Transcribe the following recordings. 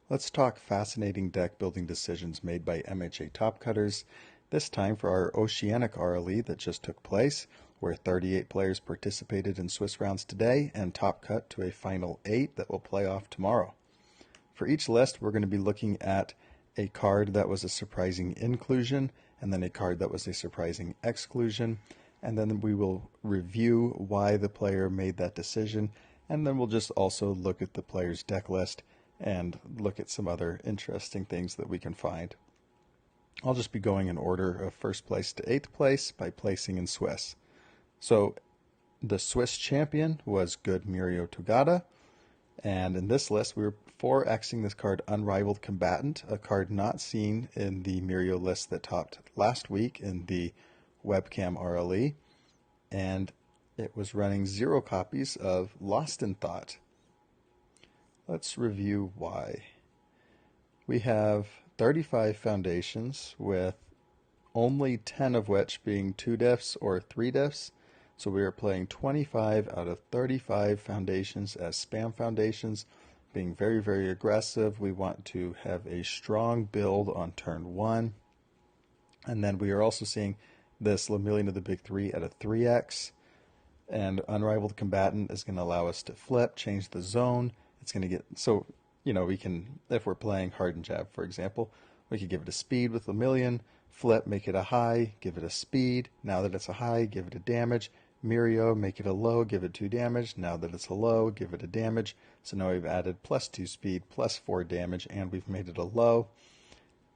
Let's talk fascinating deck building decisions made by MHA top cutters, this time for our Oceanic RLE that just took place, where 38 players participated in Swiss rounds today and top cut to a final 8 that will play off tomorrow. For each list, we're going to be looking at a card that was a surprising inclusion, and then a card that was a surprising exclusion, and then we will review why the player made that decision, and then we'll just also look at the player's deck list and look at some other interesting things that we can find. I'll just be going in order of first place to 8th place by placing in Swiss. So the Swiss champion was Good Mirio Togata, and in this list we were 4Xing this card Unrivaled Combatant, a card not seen in the Mirio list that topped last week in the webcam RLE, and it was running 0 copies of Lost in Thought. Let's review why. We have 35 foundations, with only 10 of which being 2 diffs or 3 diffs. So we are playing 25 out of 35 foundations as spam foundations, being very, very aggressive. We want to have a strong build on turn 1. And then we are also seeing this Lemillion of the Big Three at a 3x. And Unrivaled Combatant is going to allow us to flip, change the zone. It's going to get, so, we can, if we're playing Hardened Jab, for example, we could give it a speed with Lemillion, flip, make it a high, give it a speed. Now that it's a high, give it a damage. Mirio, make it a low, give it 2 damage. Now that it's a low, give it a damage. So now we've added +2 speed, +4 damage, and we've made it a low.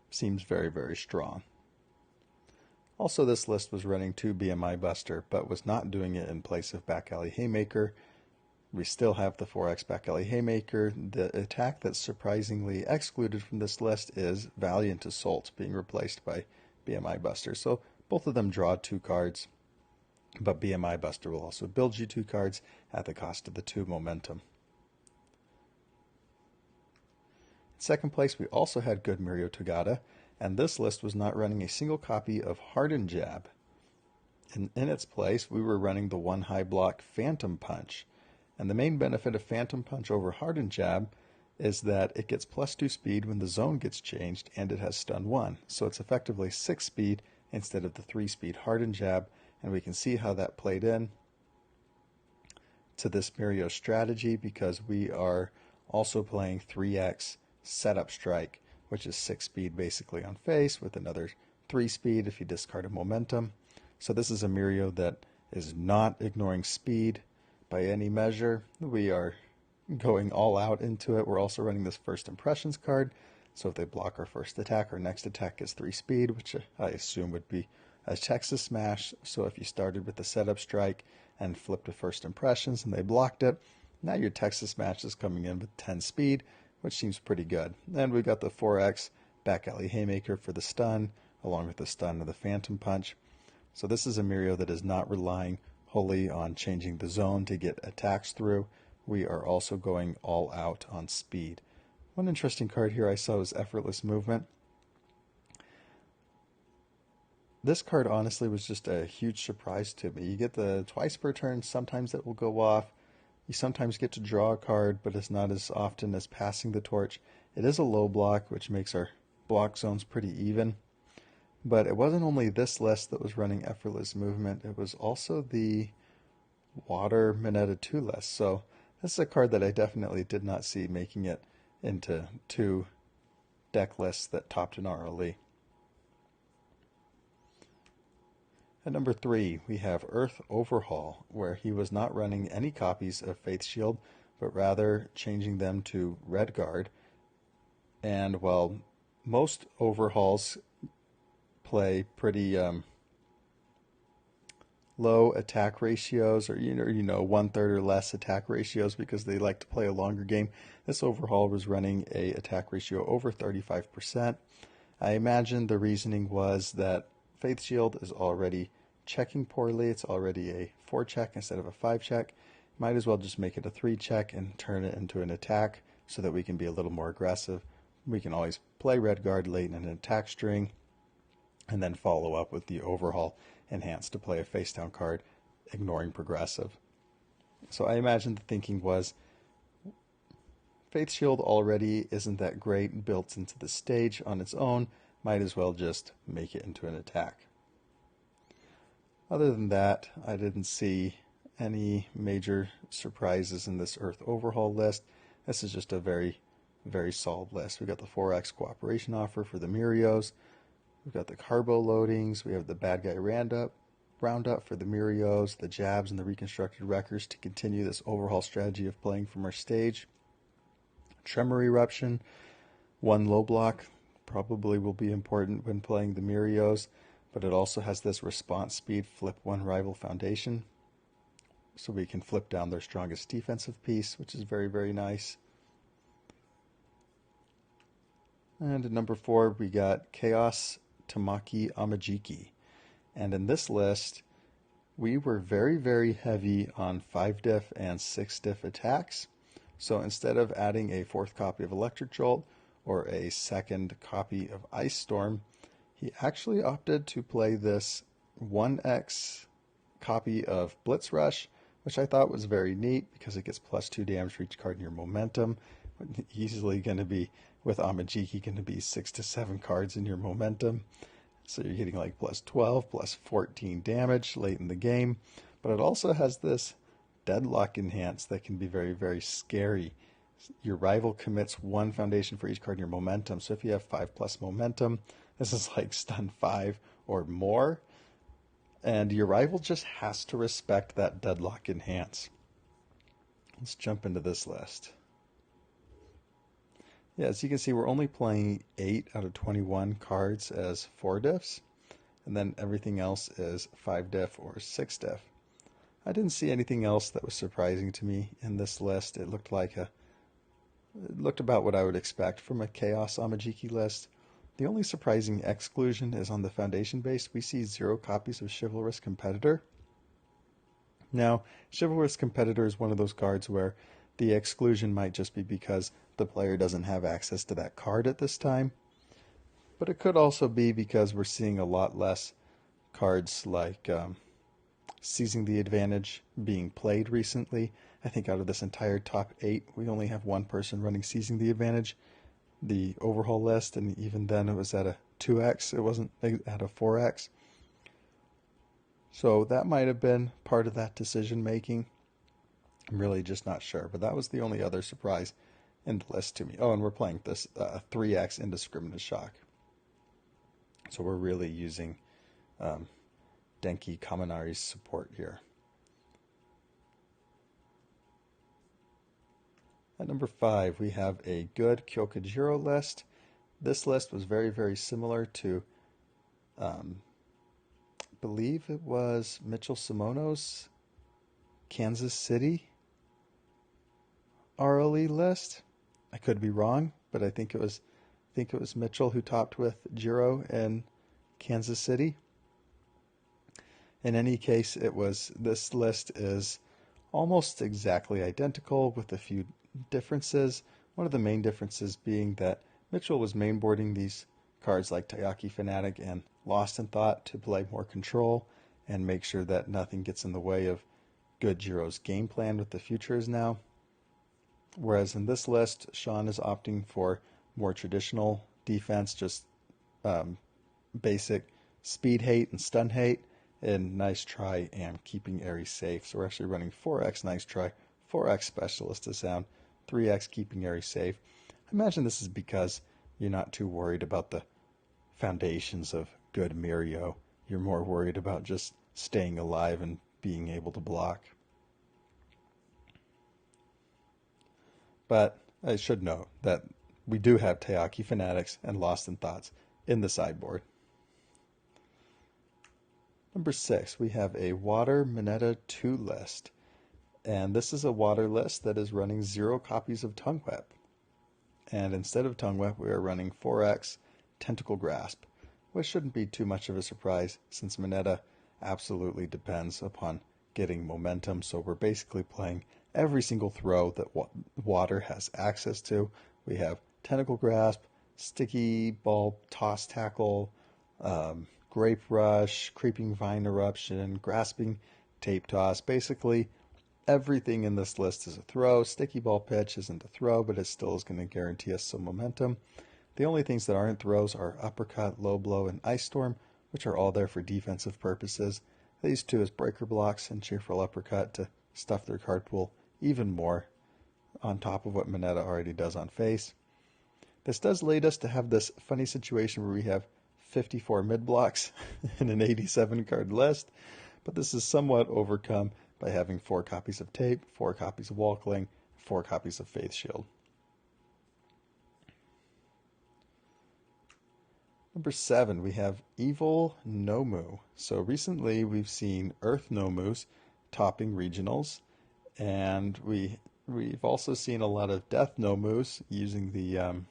Seems very, very strong. Also, this list was running 2 BMI Buster, but was not doing it in place of Back Alley Haymaker. We still have the 4X Back Alley Haymaker. The attack that's surprisingly excluded from this list is Valiant Assault, being replaced by BMI Buster. So both of them draw 2 cards, but BMI Buster will also build you 2 cards at the cost of the 2 momentum. In second place, we also had Good Mirio Togata, and this list was not running a single copy of Hardened Jab. In its place, we were running the 1 high block Phantom Punch. And the main benefit of Phantom Punch over Hardened Jab is that it gets +2 speed when the zone gets changed, and it has stun 1. So it's effectively 6 speed instead of the 3 speed Hardened Jab, and we can see how that played in to this Mirio strategy, because we are also playing 3x Setup Strike, which is 6 speed basically on face, with another 3 speed if you discard a momentum. So this is a Mirio that is not ignoring speed by any measure. We are going all out into it. We're also running this First Impressions card, so if they block our first attack, our next attack gets 3 speed, which I assume would be a Texas Smash. So if you started with the Setup Strike and flipped to First Impressions and they blocked it, now your Texas Smash is coming in with 10 speed, which seems pretty good. And we got the 4X Back Alley Haymaker for the stun, along with the stun of the Phantom Punch. So this is a Mirio that is not relying wholly on changing the zone to get attacks through. We are also going all out on speed. One interesting card here I saw was Effortless Movement. This card honestly was just a huge surprise to me. You get the twice per turn, sometimes it will go off. You sometimes get to draw a card, but it's not as often as passing the torch. It is a low block, which makes our block zones pretty even. But it wasn't only this list that was running Effortless Movement, it was also the Water Mineta 2 list. So this is a card that I definitely did not see making it into 2 deck lists that topped an RLE. At number 3, we have Earth Overhaul, where he was not running any copies of Faith Shield, but rather changing them to Red Guard. And while most overhauls play pretty low attack ratios, or 1/3 or less attack ratios, because they like to play a longer game, this overhaul was running a attack ratio over 35%. I imagine the reasoning was that Faith Shield is already checking poorly. It's already a 4 check instead of a 5 check. Might as well just make it a 3 check and turn it into an attack so that we can be a little more aggressive. We can always play Red Guard late in an attack string, and then follow up with the Overhaul Enhanced to play a face down card, ignoring progressive. So I imagine the thinking was Faith Shield already isn't that great built into the stage on its own. Might as well just make it into an attack. Other than that, I didn't see any major surprises in this Earth Overhaul list. This is just a very, very solid list. We got the 4x cooperation offer for the Mirios. We've got the carbo loadings. We have the bad guy roundup for the Mirios, the jabs, and the reconstructed wreckers to continue this overhaul strategy of playing from our stage. Tremor eruption, one low block, probably will be important when playing the Mirios, but it also has this response speed flip one rival foundation, so we can flip down their strongest defensive piece, which is very, very nice. And at number 4, we got Chaos Tamaki Amajiki. And in this list, we were very, very heavy on 5-diff and 6-diff attacks. So instead of adding a 4th copy of Electric Jolt or a 2nd copy of Ice Storm, he actually opted to play this 1x copy of Blitz Rush, which I thought was very neat because it gets +2 damage for each card in your momentum. Easily going to be, with Amajiki, going to be 6 to 7 cards in your momentum. So you're getting like +12, +14 damage late in the game. But it also has this Deadlock Enhance that can be very, very scary. Your rival commits 1 foundation for each card in your momentum. So if you have 5+ momentum, this is like stun 5 or more. And your rival just has to respect that Deadlock Enhance. Let's jump into this list. Yeah, as you can see, we're only playing 8 out of 21 cards as 4-diffs, and then everything else is 5-diff or 6-diff. I didn't see anything else that was surprising to me in this list. It looked about what I would expect from a Chaos Amajiki list. The only surprising exclusion is on the foundation base. We see 0 copies of Chivalrous Competitor. Now, Chivalrous Competitor is one of those cards where the exclusion might just be because the player doesn't have access to that card at this time. But it could also be because we're seeing a lot less cards like Seizing the Advantage being played recently. I think out of this entire top 8, we only have 1 person running Seizing the Advantage, the overhaul list, and even then it was at a 2x, it wasn't at a 4x. So that might have been part of that decision making. I'm really just not sure, but that was the only other surprise in the list to me. Oh, and we're playing this 3x Indiscriminate Shock. So we're really using Denki Kaminari's support here. At number 5, we have a good Kyokujiro list. This list was very, very similar to, I believe it was Mitchell Simono's Kansas City RLE list. I could be wrong, but I think it was Mitchell who topped with Jiro in Kansas City. In any case, this list is almost exactly identical with a few differences. One of the main differences being that Mitchell was mainboarding these cards like Taiyaki Fanatic and Lost in Thought to play more control and make sure that nothing gets in the way of good Jiro's game plan with the Futures now. Whereas in this list, Sean is opting for more traditional defense, just basic speed hate and stun hate, and Nice Try and keeping Ares safe. So we're actually running 4x Nice Try, 4x Specialist to sound, 3x keeping Ares safe. I imagine this is because you're not too worried about the foundations of good Mirio. You're more worried about just staying alive and being able to block. But I should note that we do have Taiyaki Fanatics and Lost in Thoughts in the sideboard. Number 6, we have a Water Mineta 2 list. And this is a water list that is running 0 copies of Tongue Whip. And instead of Tongue Whip, we are running 4x Tentacle Grasp, which shouldn't be too much of a surprise since Mineta absolutely depends upon getting momentum. So we're basically playing every single throw that water has access to. We have Tentacle Grasp, Sticky Ball Toss Tackle, Grape Rush, Creeping Vine Eruption, Grasping Tape Toss. Basically, Everything in this list is a throw. Sticky ball pitch isn't a throw, but it still is going to guarantee us some momentum. The only things that aren't throws are uppercut, low blow, and ice storm, which are all there for defensive purposes. These two as breaker blocks and cheerful uppercut to stuff their card pool even more on top of what Mineta already does on face. This does lead us to have this funny situation where we have 54 mid blocks in an 87 card list, but this is somewhat overcome by having 4 copies of tape, 4 copies of wall cling, 4 copies of faith shield. Number 7, we have Evil Nomu. So recently we've seen Earth Nomus topping regionals, and we've also seen a lot of Death Nomus using the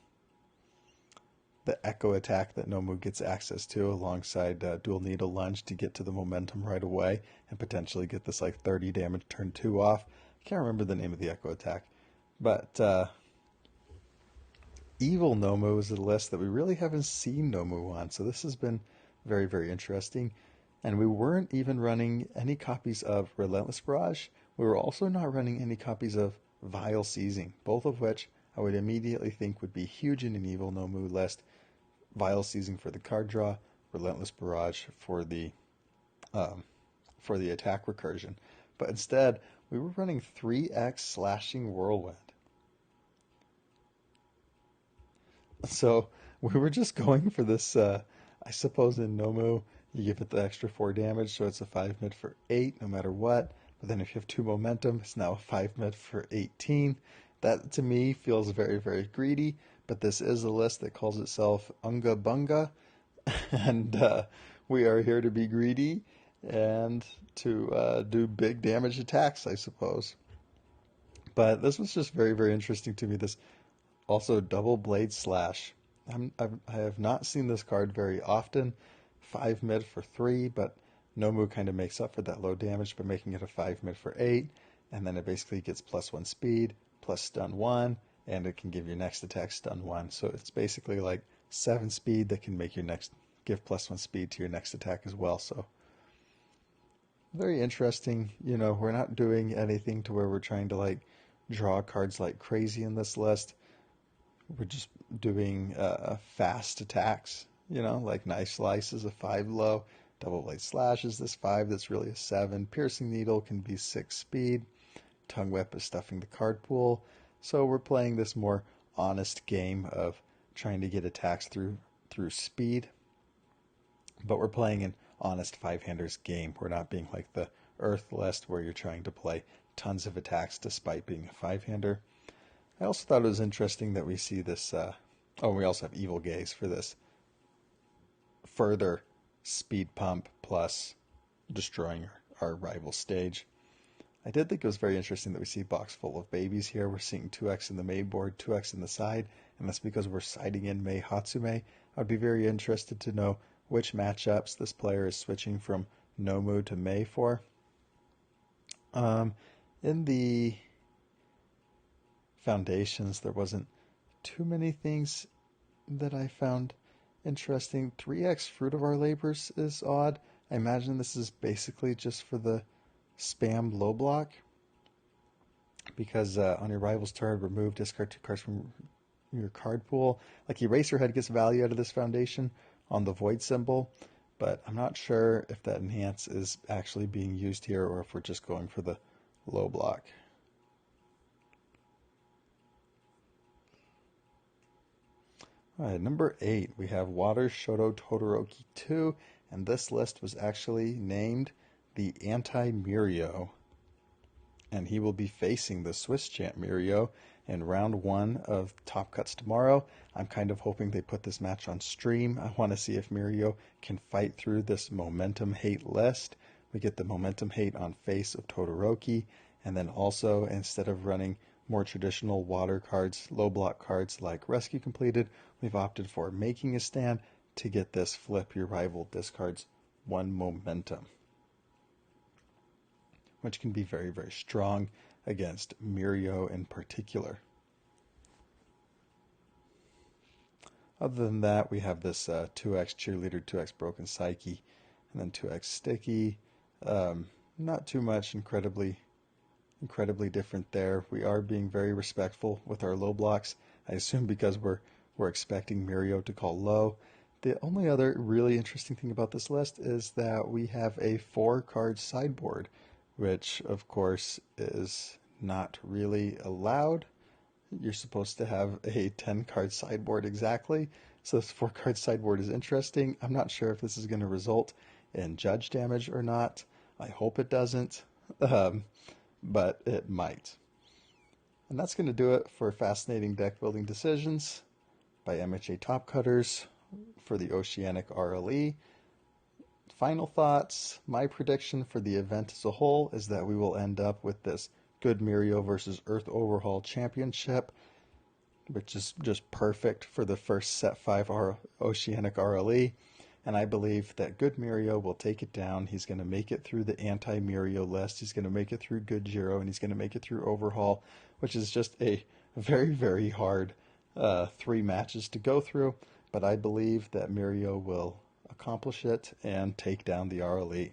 echo attack that Nomu gets access to alongside dual needle lunge to get to the momentum right away and potentially get this like 30 damage turn 2 off. I can't remember the name of the echo attack, but Evil Nomu is a list that we really haven't seen Nomu on, so this has been very, very interesting. And we weren't even running any copies of Relentless Barrage. We were also not running any copies of Vile Seizing, both of which I would immediately think would be huge in an Evil Nomu list. Vile Seizing for the card draw, Relentless Barrage for the attack recursion. But instead, we were running 3x Slashing Whirlwind. So we were just going for this, I suppose in Nomu, you give it the extra 4 damage, so it's a 5 mid for 8 no matter what. But then if you have 2 momentum, it's now a 5 mid for 18. That to me feels very, very greedy, but this is a list that calls itself Unga Bunga, and we are here to be greedy and to do big damage attacks, I suppose. But this was just very, very interesting to me, this also double blade slash. I have not seen this card very often. 5 mid for 3, but Nomu kind of makes up for that low damage by making it a 5 mid for 8, and then it basically gets +1 speed, plus stun 1, and it can give your next attack stun 1. So it's basically like 7 speed that can make your next give +1 speed to your next attack as well. So very interesting. You know, we're not doing anything to where we're trying to like draw cards like crazy in this list. We're just doing fast attacks, you know, like Knife Slice is a 5 low, Double Blade Slash is this 5 that's really a 7, Piercing Needle can be 6 speed, Tongue Whip is stuffing the card pool. So we're playing this more honest game of trying to get attacks through speed, but we're playing an honest 5-handers game. We're not being like the Earth list where you're trying to play tons of attacks despite being a 5-hander. I also thought it was interesting that we see this, we also have Evil Gaze for this further speed pump plus destroying our rival stage. I did think it was very interesting that we see Box Full of Babies here. We're seeing 2x in the main board, 2x in the side, and that's because we're siding in Mei Hatsume. I'd be very interested to know which matchups this player is switching from Nomu to Mei for. In the foundations, there wasn't too many things that I found interesting. 3x Fruit of Our Labors is odd. I imagine this is basically just for the spam low block, because on your rival's turn, remove, discard 2 cards from your card pool. Like Eraserhead gets value out of this foundation on the void symbol, but I'm not sure if that enhance is actually being used here or if we're just going for the low block. All right, number 8, we have Water Shoto Todoroki 2, and this list was actually named the Anti-Mirio, and he will be facing the Swiss champ Mirio in round 1 of Top Cuts tomorrow. I'm kind of hoping they put this match on stream. I want to see if Mirio can fight through this momentum hate list. We get the momentum hate on face of Todoroki, and then also, instead of running more traditional water cards, low block cards like Rescue Completed, we've opted for Making a Stand to get this flip your rival discards 1 momentum, which can be very, very strong against Mirio in particular. Other than that, we have this 2x Cheerleader, 2x Broken Psyche, and then 2x Sticky. Not too much incredibly incredibly different there. We are being very respectful with our low blocks. I assume because we're expecting Mirio to call low. The only other really interesting thing about this list is that we have a 4-card sideboard, which of course is not really allowed. You're supposed to have a 10-card sideboard exactly. So this 4-card sideboard is interesting. I'm not sure if this is going to result in judge damage or not. I hope it doesn't, but it might. And that's going to do it for Fascinating Deck Building Decisions by MHA Top Cutters for the Oceanic RLE. Final thoughts. My prediction for the event as a whole is that we will end up with this Good Mirio versus Earth Overhaul Championship, which is just perfect for the first Set 5 Oceanic RLE. And I believe that Good Mirio will take it down. He's going to make it through the anti-Mirio list. He's going to make it through Good Giro, and he's going to make it through Overhaul, which is just a very, very hard 3 matches to go through. But I believe that Mirio will accomplish it and take down the RLE.